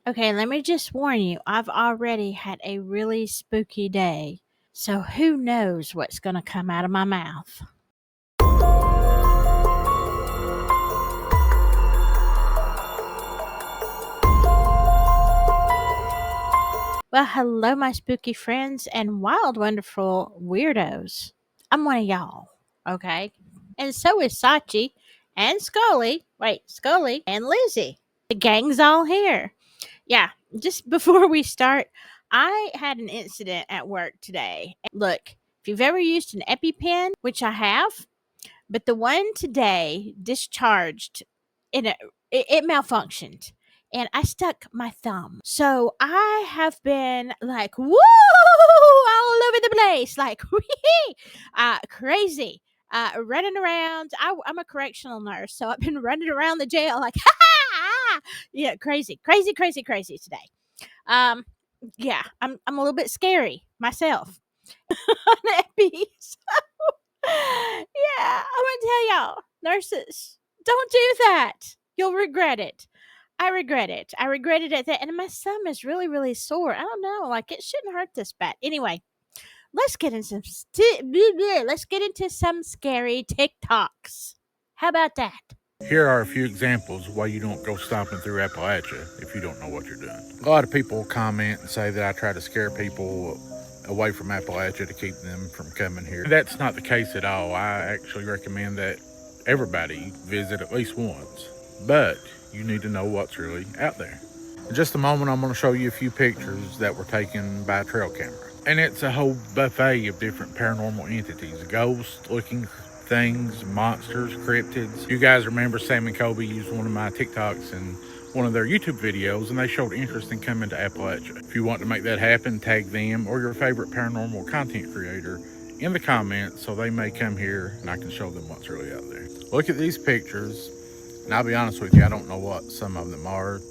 Okay, let me just warn you, I've already had a really spooky day. So who knows what's going to come out of my mouth? Well, hello, my spooky friends and wild, wonderful weirdos. I'm one of y'all, okay? And so is Sachi and Scully. Wait, Scully and Lizzie. The gang's all here. Yeah, just before we start, I had an incident at work today. Look, if you've ever used an EpiPen, which I have, but the one today discharged in a it malfunctioned and I stuck my thumb. So I have been like, woo, all over the place, like crazy. Running around. I'm a correctional nurse, so I've been running around the jail like, ha ha, yeah, crazy, crazy, crazy, crazy today. Um, yeah, I'm a little bit scary myself. Yeah, I'm gonna tell y'all, nurses, don't do that. You'll regret it. I regret it. I regretted it. And my thumb is really, really sore. I don't know. Like it shouldn't hurt this bad. Anyway, let's get into some scary TikToks. How about that? Here are a few examples of why you don't go stomping through Appalachia if you don't know what you're doing. A lot of people comment and say that I try to scare people away from Appalachia to keep them from coming here. That's not the case at all. I actually recommend that everybody visit at least once, but you need to know what's really out there. In just a moment, I'm going to show you a few pictures that were taken by a trail camera. And it's a whole buffet of different paranormal entities, ghosts looking things, monsters, cryptids. You guys remember Sam and Kobe used one of my TikToks and one of their YouTube videos, and they showed interest in coming to Appalachia. If you want to make that happen, tag them or your favorite paranormal content creator in the comments so they may come here and I can show them what's really out there. Look at these pictures, and I'll be honest with you, I don't know what some of them are.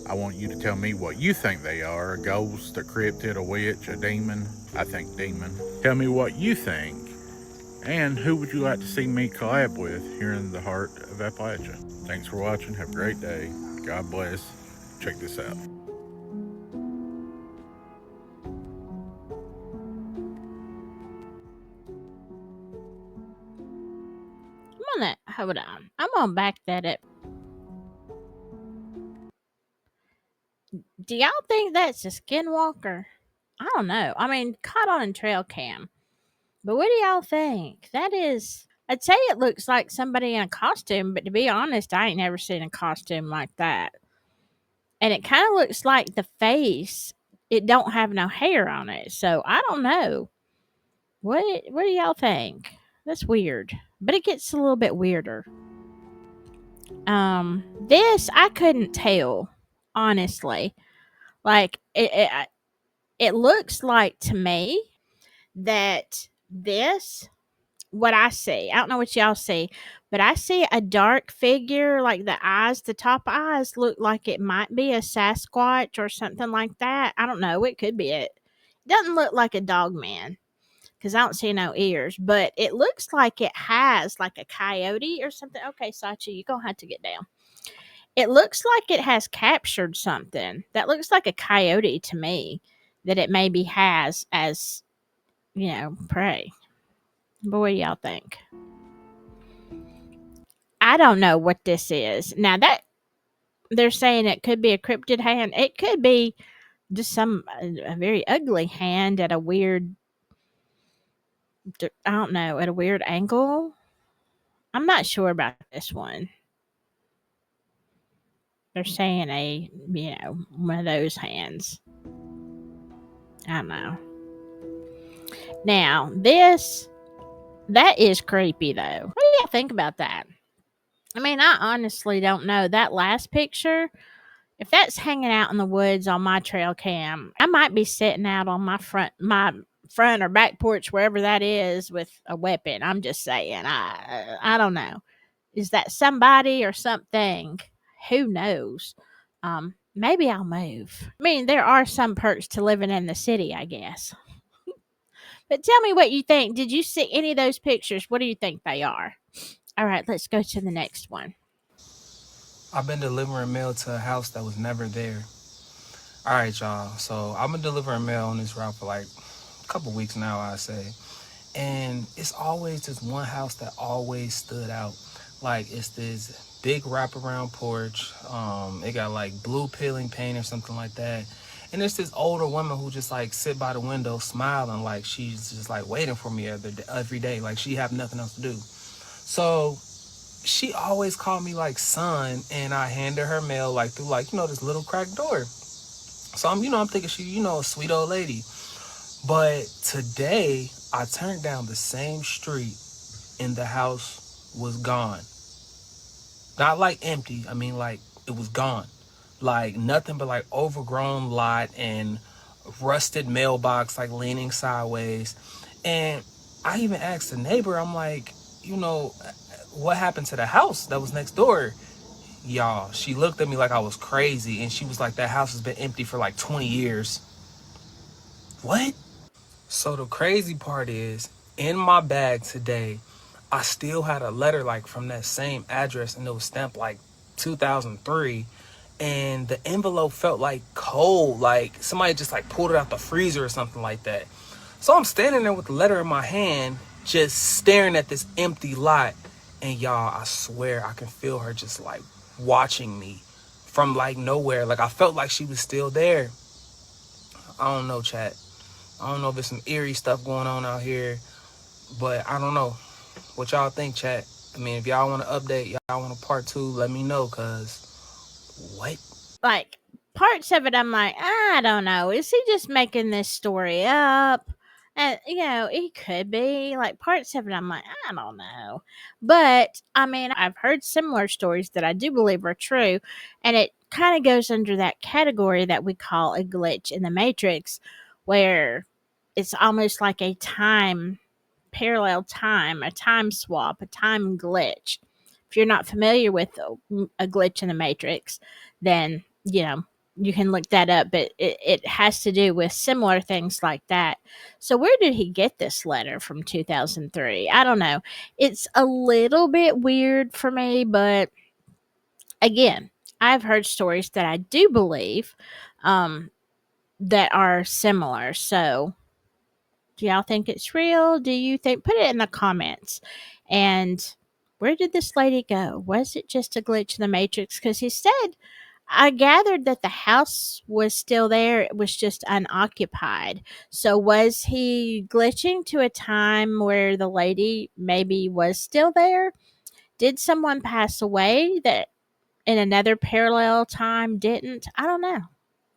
I want you to tell me what you think they are. A ghost, a cryptid, a witch, a demon. I think demon. Tell me what you think. And who would you like to see me collab with here in the heart of Appalachia? Thanks for watching. Have a great day. God bless. Check this out. Hold on. I'm gonna back that up. Do y'all think that's a skinwalker? I don't know. I mean, caught on a trail cam. But what do y'all think? That is, I'd say it looks like somebody in a costume, but to be honest, I ain't never seen a costume like that. And it kind of looks like the face, it don't have no hair on it. So I don't know. What do y'all think? That's weird. But it gets a little bit weirder. This I couldn't tell, honestly. Like it looks like to me that this what I see. I don't know what y'all see, but I see a dark figure, like the top eyes look like it might be a Sasquatch or something like that. I don't know. It could be it. Doesn't look like a dog man because I don't see no ears, but it looks like it has like a coyote or something. Okay, Sachi, you're going to have to get down. It looks like it has captured something. That looks like a coyote to me that it maybe has as, prey. But what do y'all think? I don't know what this is. Now that they're saying it could be a cryptid hand, it could be just a very ugly hand at a weird, I don't know, at a weird angle. I'm not sure about this one. They're saying one of those hands. I don't know. Now, that is creepy though. What do you think about that? I mean, I honestly don't know. That last picture, if that's hanging out in the woods on my trail cam, I might be sitting out on my front or back porch, wherever that is, with a weapon. I'm just saying. I don't know. Is that somebody or something? Who knows? Maybe I'll move. I mean, there are some perks to living in the city, I guess. But tell me what you think. Did you see any of those pictures? What do you think they are? All right, let's go to the next one. I've been delivering mail to a house that was never there. All right, y'all. So I've been delivering mail on this route for like a couple weeks now, I say. And it's always this one house that always stood out. Like it's this big wraparound porch. It got like blue peeling paint or something like that. And there's this older woman who just like sit by the window smiling like she's just like waiting for me every day. Like she have nothing else to do. So she always called me like son, and I handed her mail like through like this little cracked door. So I'm thinking she a sweet old lady. But today I turned down the same street and the house was gone. Not like empty. I mean like it was gone. Like nothing but like overgrown lot and rusted mailbox like leaning sideways. And I even asked the neighbor, I'm like, what happened to the house that was next door? Y'all, she looked at me like I was crazy and she was like, that house has been empty for like 20 years. What? So the crazy part is, in my bag today, I still had a letter like from that same address, and it was stamped like 2003, and the envelope felt like cold, like somebody just like pulled it out the freezer or something like that. So I'm standing there with the letter in my hand, just staring at this empty lot, and y'all, I swear I can feel her just like watching me from like nowhere. Like I felt like she was still there. I don't know, chat. I don't know if there's some eerie stuff going on out here, but I don't know. What y'all think, chat? I mean, if y'all want to update, y'all want a part two, let me know, cause what? Like parts of it, I'm like, I don't know. Is he just making this story up? And he could be. Like parts of it, I'm like, I don't know. But I mean, I've heard similar stories that I do believe are true, and it kind of goes under that category that we call a glitch in the matrix, where it's almost like a time parallel time, a time swap, a time glitch. If you're not familiar with a glitch in the matrix, then you can look that up, but it has to do with similar things like that. So where did he get this letter from 2003? I don't know. It's a little bit weird for me, but again, I've heard stories that I do believe um, that are similar. So do y'all think it's real? Do you think? Put it in the comments. And where did this lady go? Was it just a glitch in the matrix? Because he said, I gathered that the house was still there. It was just unoccupied. So was he glitching to a time where the lady maybe was still there? Did someone pass away that in another parallel time didn't? I don't know.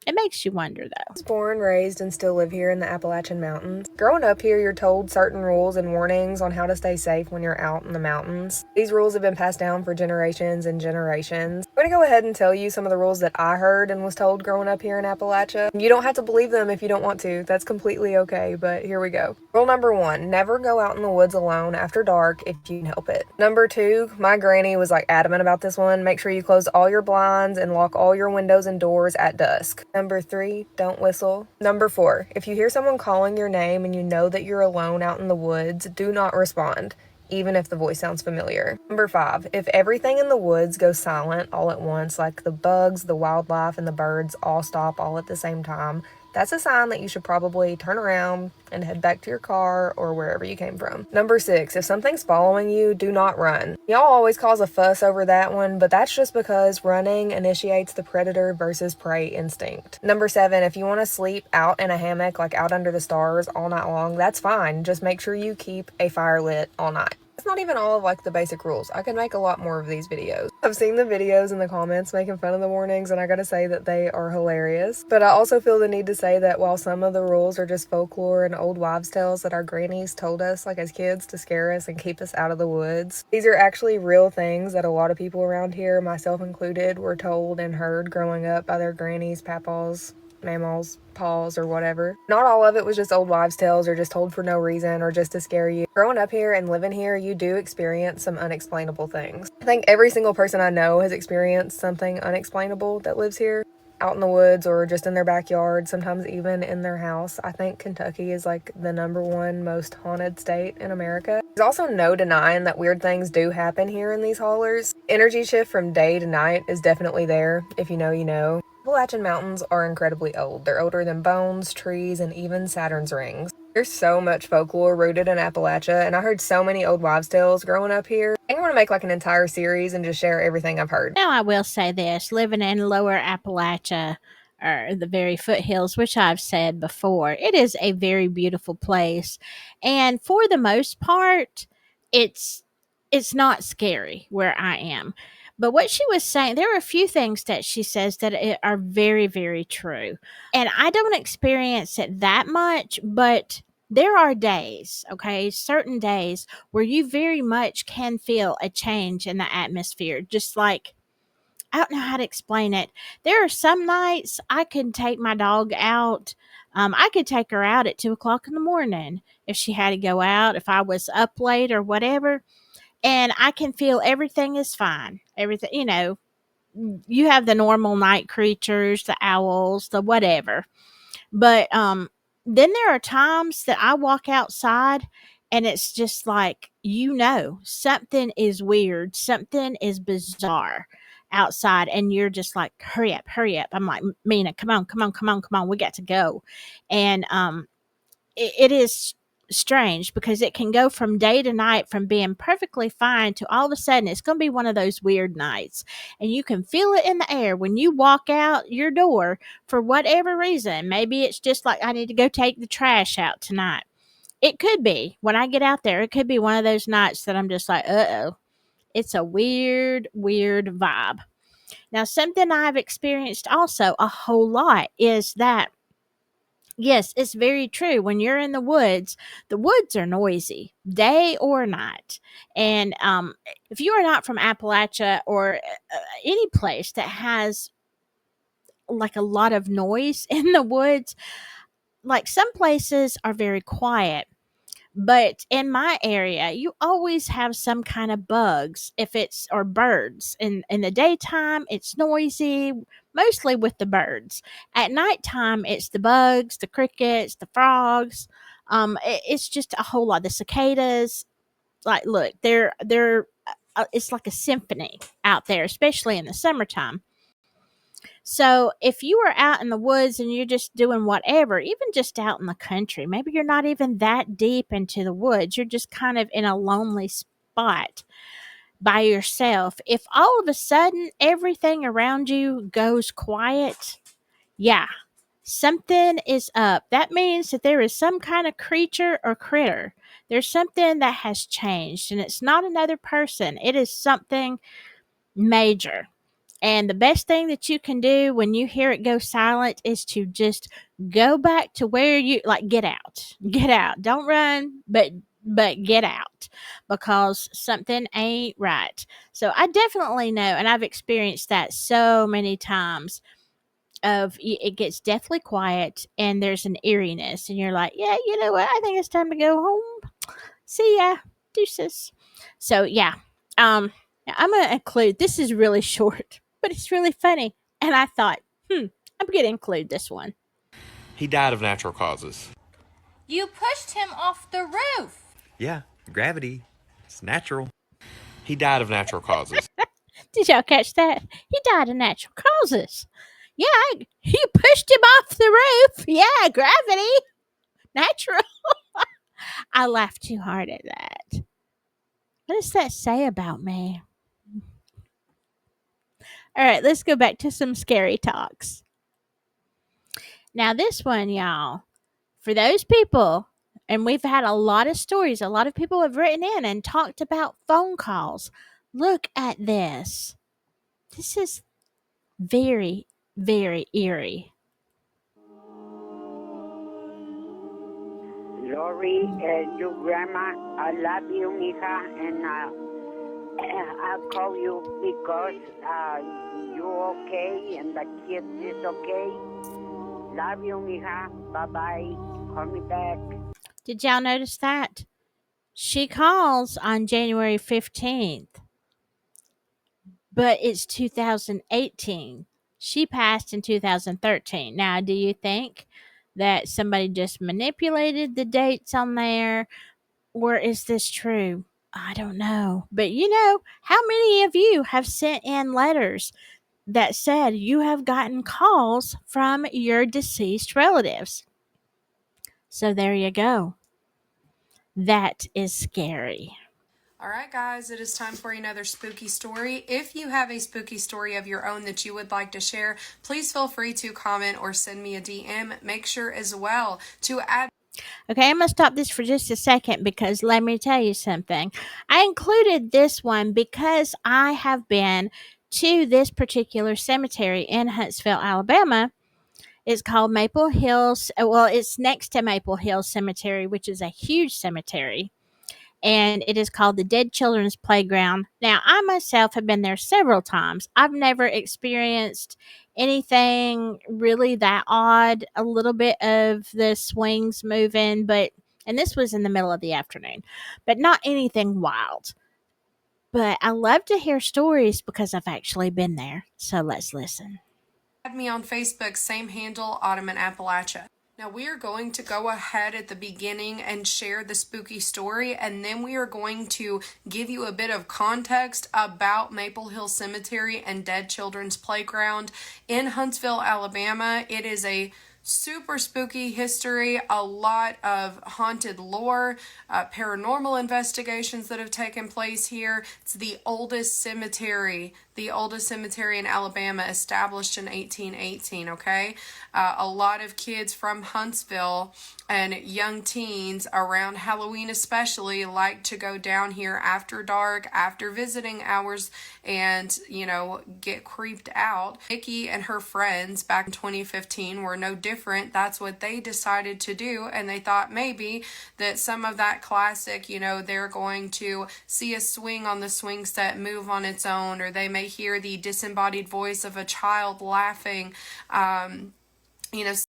It makes you wonder though. I was born, raised, and still live here in the Appalachian Mountains. Growing up here, you're told certain rules and warnings on how to stay safe when you're out in the mountains. These rules have been passed down for generations and generations. I'm going to go ahead and tell you some of the rules that I heard and was told growing up here in Appalachia. You don't have to believe them if you don't want to. That's completely okay, but here we go. Rule number 1, never go out in the woods alone after dark if you can help it. Number 2, my granny was like adamant about this one. Make sure you close all your blinds and lock all your windows and doors at dusk. Number 3, don't whistle. Number 4, if you hear someone calling your name and you know that you're alone out in the woods, do not respond, even if the voice sounds familiar. Number 5, if everything in the woods goes silent all at once, like the bugs, the wildlife, and the birds all stop all at the same time, that's a sign that you should probably turn around and head back to your car or wherever you came from. Number 6, if something's following you, do not run. Y'all always cause a fuss over that one, but that's just because running initiates the predator versus prey instinct. Number 7, if you want to sleep out in a hammock, like out under the stars all night long, that's fine. Just make sure you keep a fire lit all night. That's not even all of like the basic rules. I could make a lot more of these videos. I've seen the videos in the comments making fun of the warnings, and I gotta say that they are hilarious. But I also feel the need to say that while some of the rules are just folklore and old wives' tales that our grannies told us like as kids to scare us and keep us out of the woods, these are actually real things that a lot of people around here, myself included, were told and heard growing up by their grannies, papaws, mammals, paws, or whatever. Not all of it was just old wives' tales or just told for no reason or just to scare you. Growing up here and living here, you do experience some unexplainable things. I think every single person I know has experienced something unexplainable that lives here. Out in the woods or just in their backyard, sometimes even in their house. I think Kentucky is like the #1 most haunted state in America. There's also no denying that weird things do happen here in these hollers. Energy shift from day to night is definitely there. If you know, you know. Appalachian Mountains are incredibly old. They're older than bones, trees, and even Saturn's rings. There's so much folklore rooted in Appalachia, and I heard so many old wives' tales growing up here. I think I'm gonna make like an entire series and just share everything I've heard. Now, I will say this, living in lower Appalachia or the very foothills, which I've said before, it is a very beautiful place. And for the most part, it's it's not scary where I am. But what she was saying, there are a few things that she says that are very, very true. And I don't experience it that much, but there are days, okay, certain days where you very much can feel a change in the atmosphere, just like I don't know how to explain it. There are some nights I can take my dog out. I could take her out at 2 o'clock in the morning if she had to go out, if I was up late or whatever, and I can feel everything is fine. Everything, you have the normal night creatures, the owls, the whatever. But then there are times that I walk outside and it's just like, something is weird, something is bizarre outside, and you're just like, hurry up, hurry up. I'm like, Mina, come on, come on, come on, come on, we got to go. And it is strange because it can go from day to night from being perfectly fine to all of a sudden it's going to be one of those weird nights, and you can feel it in the air when you walk out your door for whatever reason. Maybe it's just like, I need to go take the trash out tonight. It could be when I get out there, it could be one of those nights that I'm just like, uh-oh, it's a weird, weird vibe. Now, something I've experienced also a whole lot is that, yes, it's very true. When you're in the woods are noisy, day or night. And if you are not from Appalachia or any place that has like a lot of noise in the woods, like some places are very quiet. But in my area, you always have some kind of bugs, if it's or birds. In the daytime, it's noisy, mostly with the birds. At nighttime, it's the bugs, the crickets, the frogs. It's just a whole lot. The cicadas, like, look, it's like a symphony out there, especially in the summertime. So if you are out in the woods and you're just doing whatever, even just out in the country, maybe you're not even that deep into the woods, you're just kind of in a lonely spot by yourself. If all of a sudden everything around you goes quiet, yeah, something is up. That means that there is some kind of creature or critter. There's something that has changed, and it's not another person, it is something major. And the best thing that you can do when you hear it go silent is to just go back to where you like, get out. Get out. Don't run, but get out, because something ain't right. So I definitely know, and I've experienced that so many times, it gets deathly quiet and there's an eeriness, and you're like, yeah, you know what? I think it's time to go home. See ya. Deuces. So yeah. Now I'm gonna include, this is really short, but it's really funny. And I thought, I'm gonna include this one. He died of natural causes. You pushed him off the roof. Yeah, gravity. It's natural. He died of natural causes. Did y'all catch that? He died of natural causes. Yeah, you pushed him off the roof. Yeah, gravity. Natural. I laughed too hard at that. What does that say about me? All right, let's go back to some scary talks. Now, this one, y'all, for those people, and we've had a lot of stories, a lot of people have written in and talked about phone calls. Look at this. This is very, very eerie. Lori, your grandma, I love you, mija, and I'll call you because you're okay and the kids is okay. Love you, mija. Bye-bye. Call me back. Did y'all notice that? She calls on January 15th, but it's 2018. She passed in 2013. Now, do you think that somebody just manipulated the dates on there, or is this true? I don't know. But how many of you have sent in letters that said you have gotten calls from your deceased relatives. So there you go. That is scary. All right, guys, it is time for another spooky story. If you have a spooky story of your own that you would like to share, please feel free to comment or send me a DM. Make sure as well to add. Okay, I'm going to stop this for just a second because let me tell you something. I included this one because I have been to this particular cemetery in Huntsville, Alabama. It's called Maple Hills. Well, it's next to Maple Hills Cemetery, which is a huge cemetery. And it is called the Dead Children's Playground. Now, I myself have been there several times. I've never experienced anything really that odd. A little bit of the swings moving, and this was in the middle of the afternoon, but not anything wild. But I love to hear stories because I've actually been there. So let's listen. Add me on Facebook, same handle, Autumn in Appalachia. Now we are going to go ahead at the beginning and share the spooky story, and then we are going to give you a bit of context about Maple Hill Cemetery and Dead Children's Playground in Huntsville, Alabama. It is a super spooky history, a lot of haunted lore, paranormal investigations that have taken place here. It's the oldest cemetery in Alabama, established in 1818, okay? A lot of kids from Huntsville and young teens around Halloween especially like to go down here after dark, after visiting hours, and, get creeped out. Nikki and her friends back in 2015 were no different. That's what they decided to do, and they thought maybe that some of that classic, they're going to see a swing on the swing set move on its own, or they may hear the disembodied voice of a child laughing,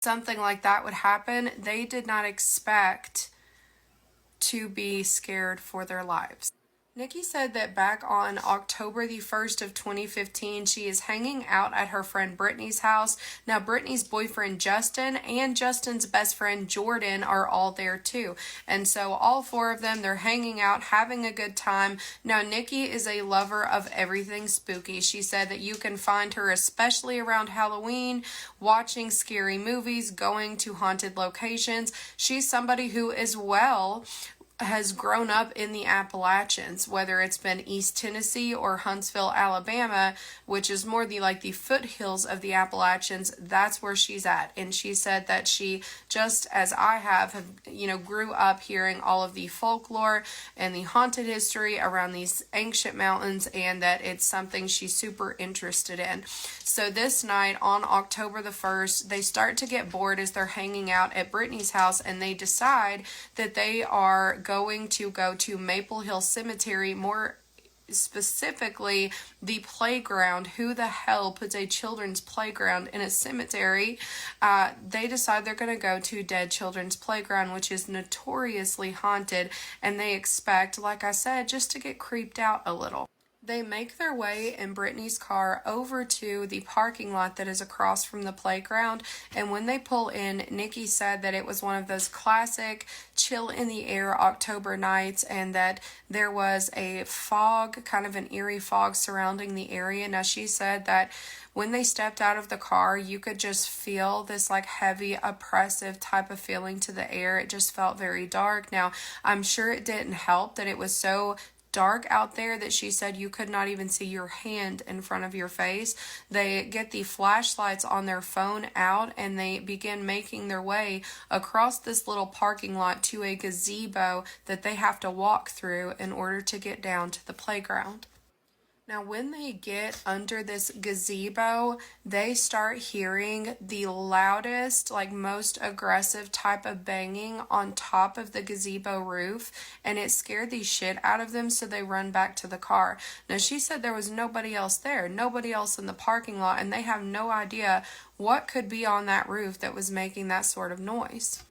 something like that would happen. They did not expect to be scared for their lives. Nikki said that back on October the 1st of 2015, she is hanging out at her friend Brittany's house. Now, Brittany's boyfriend Justin and Justin's best friend Jordan are all there too. And so all four of them, they're hanging out, having a good time. Now, Nikki is a lover of everything spooky. She said that you can find her especially around Halloween, watching scary movies, going to haunted locations. She's somebody who as well has grown up in the Appalachians, whether it's been East Tennessee or Huntsville, Alabama, which is more the foothills of the Appalachians. That's where she's at. And she said that she, just as I have, grew up hearing all of the folklore and the haunted history around these ancient mountains, and that it's something she's super interested in. So this night on October the 1st, they start to get bored as they're hanging out at Brittany's house, and they decide that they are going to go to Maple Hill Cemetery, more specifically the playground. Who the hell puts a children's playground in a cemetery? They decide they're going to go to Dead Children's Playground, which is notoriously haunted, and they expect, like I said, just to get creeped out a little. They make their way in Brittany's car over to the parking lot that is across from the playground, and when they pull in, Nikki said that it was one of those classic chill in the air October nights, and that there was a fog, kind of an eerie fog surrounding the area. Now, she said that when they stepped out of the car, you could just feel this heavy, oppressive type of feeling to the air. It just felt very dark. Now, I'm sure it didn't help that it was so dark out there that she said you could not even see your hand in front of your face. They get the flashlights on their phone out, and they begin making their way across this little parking lot to a gazebo that they have to walk through in order to get down to the playground. Now, when they get under this gazebo, they start hearing the loudest, most aggressive type of banging on top of the gazebo roof, and it scared the shit out of them, so they run back to the car. Now, she said there was nobody else there, nobody else in the parking lot, and they have no idea what could be on that roof that was making that sort of noise.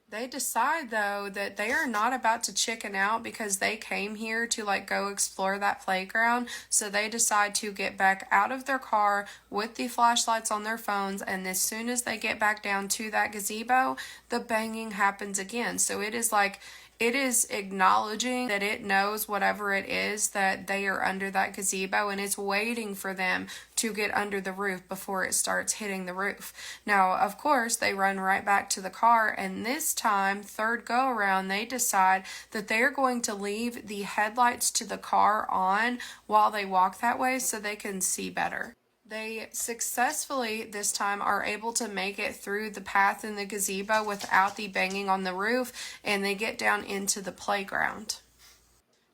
They decide, though, that they are not about to chicken out because they came here to go explore that playground. So they decide to get back out of their car with the flashlights on their phones, and as soon as they get back down to that gazebo, the banging happens again. So it is It is acknowledging that it knows whatever it is that they are under that gazebo, and it's waiting for them to get under the roof before it starts hitting the roof. Now, of course, they run right back to the car, and this time, third go around, they decide that they're going to leave the headlights to the car on while they walk that way so they can see better. They successfully, this time, are able to make it through the path in the gazebo without the banging on the roof, and they get down into the playground.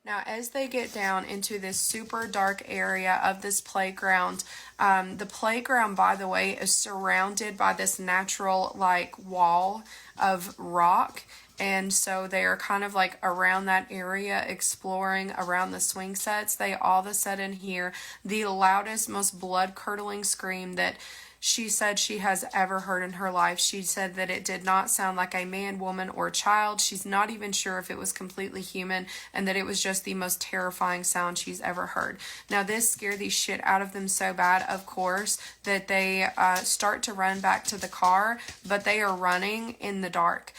Now, as they get down into this super dark area of this playground, the playground, by the way, is surrounded by this natural, like, wall of rock. And so they are kind of like around that area, exploring around the swing sets. They all of a sudden hear the loudest, most blood-curdling scream that she said she has ever heard in her life. She said that it did not sound like a man, woman, or child. She's not even sure if it was completely human, and that it was just the most terrifying sound she's ever heard. Now, this scared the shit out of them so bad, of course, that they start to run back to the car, but they are running in the dark.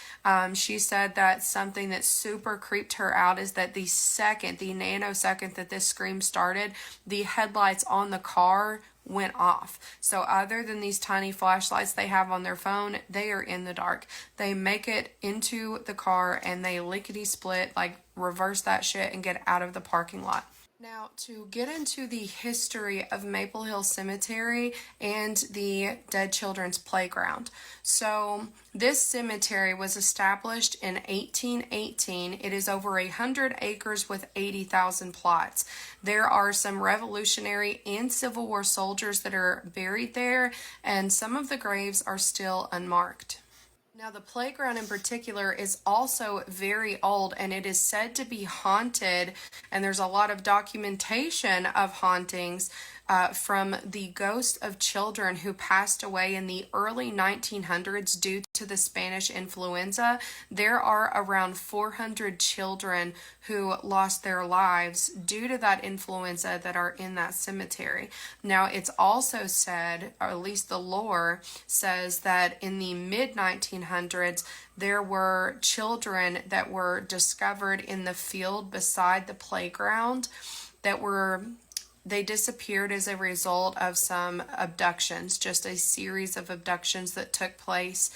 She said that something that super creeped her out is that the nanosecond that this scream started, the headlights on the car went off. So other than these tiny flashlights they have on their phone, they are in the dark. They make it into the car and they lickety split, like reverse that shit and get out of the parking lot. Now, to get into the history of Maple Hill Cemetery and the Dead Children's Playground. So, this cemetery was established in 1818. It is over 100 acres with 80,000 plots. There are some Revolutionary and Civil War soldiers that are buried there, and some of the graves are still unmarked. Now, the playground in particular is also very old, and it is said to be haunted, and there's a lot of documentation of hauntings from the ghosts of children who passed away in the early 1900s due to the Spanish influenza. There are around 400 children who lost their lives due to that influenza that are in that cemetery. Now, it's also said, or at least the lore says, that in the mid-1900s, there were children that were discovered in the field beside the playground they disappeared as a result of some abductions, just a series of abductions that took place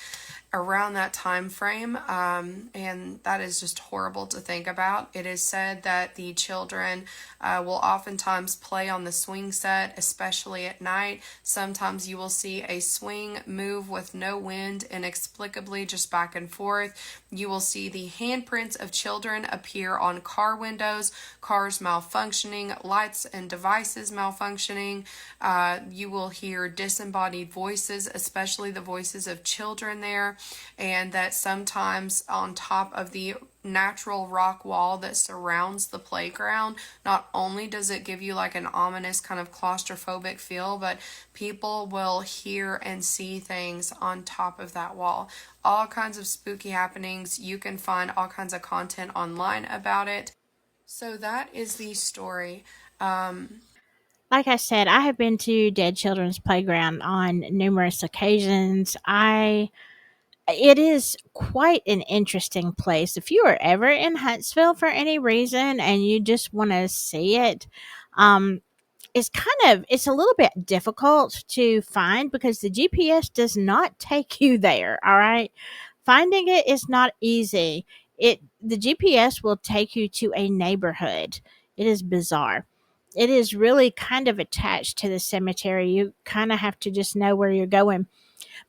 around that time frame, and that is just horrible to think about. It is said that the children will oftentimes play on the swing set, especially at night. Sometimes you will see a swing move with no wind, inexplicably just back and forth. You will see the handprints of children appear on car windows, cars malfunctioning, lights and devices malfunctioning. You will hear disembodied voices, especially the voices of children there, and that sometimes on top of the natural rock wall that surrounds the playground, not only does it give you like an ominous kind of claustrophobic feel, but people will hear and see things on top of that wall. All kinds of spooky happenings. You can find all kinds of content online about it. So that is the story. Like I said, I have been to Dead Children's Playground on numerous occasions. It is quite an interesting place. If you are ever in Huntsville for any reason and you just want to see it, um, it's a little bit difficult to find because the GPS does not take you there. All right, finding it is not easy. The GPS will take you to a neighborhood. It is bizarre. It is really kind of attached to the cemetery. You kind of have to just know where you're going,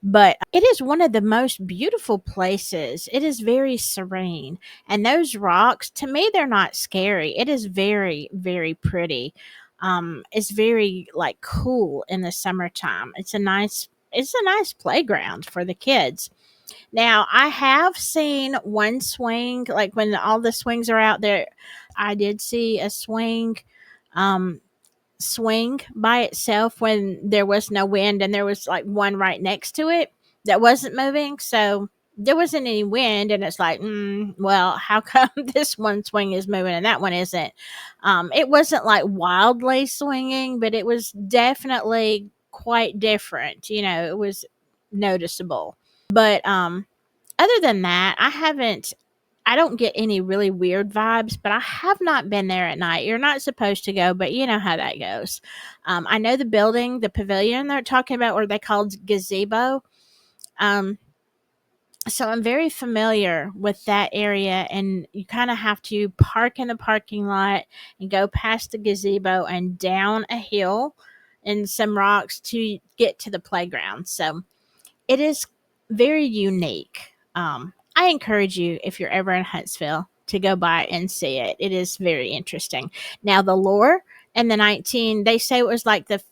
but it is one of the most beautiful places. It is very serene. And those rocks, to me, they're not scary. It is very, very pretty. It's very like cool in the summertime. It's a nice playground for the kids. Now, I have seen one swing, like when all the swings are out there, I did see a um, swing by itself when there was no wind, and there was like one right next to it that wasn't moving. So there wasn't any wind, and it's like, well, how come this one swing is moving and that one isn't? It wasn't like wildly swinging, but it was definitely quite different. It was noticeable. But other than that, I don't get any really weird vibes, but I have not been there at night. You're not supposed to go, but you know how that goes. I know the building, the pavilion they're talking about, or they called gazebo. Um, so I'm very familiar with that area, and you kind of have to park in the parking lot and go past the gazebo and down a hill and some rocks to get to the playground. So it is very unique. I encourage you, if you're ever in Huntsville, to go by and see it. It is very interesting. Now, the lore in the they say it was like the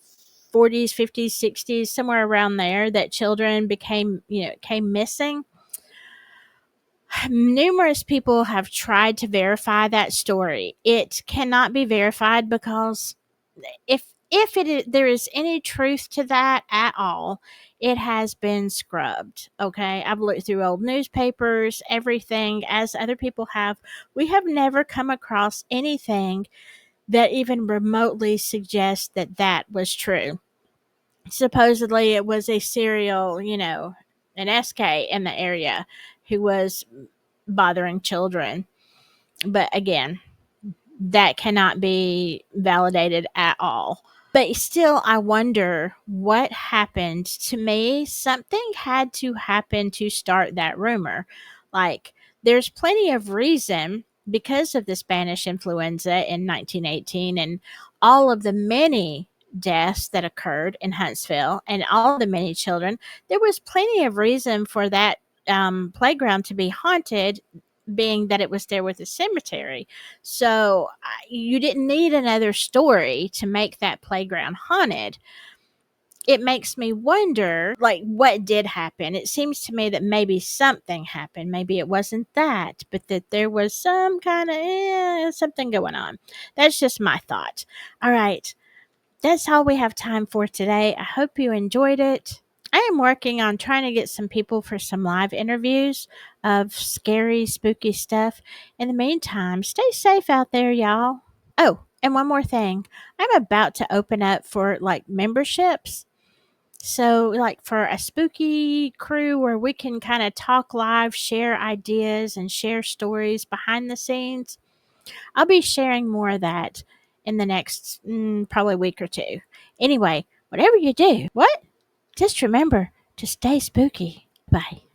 40s, 50s, 60s, somewhere around there, that children came missing. Numerous people have tried to verify that story. It cannot be verified because there is any truth to that at all, it has been scrubbed. Okay, I've looked through old newspapers, everything, as other people have. We have never come across anything that even remotely suggests that that was true. Supposedly, it was a serial, an SK in the area who was bothering children. But again, that cannot be validated at all. But still, I wonder what happened. To me, something had to happen to start that rumor. Like, there's plenty of reason because of the Spanish influenza in 1918 and all of the many deaths that occurred in Huntsville and all the many children. There was plenty of reason for that playground to be haunted, being that it was there with a cemetery. So you didn't need another story to make that playground haunted. It makes me wonder, like, what did happen? It seems to me that maybe something happened. Maybe it wasn't that, but that there was some kind of something going on. That's just my thought. All right. That's all we have time for today. I hope you enjoyed it. I am working on trying to get some people for some live interviews of scary, spooky stuff. In the meantime, stay safe out there, y'all. Oh, and one more thing. I'm about to open up for like memberships. So, like for a spooky crew where we can kind of talk live, share ideas, and share stories behind the scenes. I'll be sharing more of that in the next probably week or two. Anyway, whatever you do, just remember to stay spooky. Bye.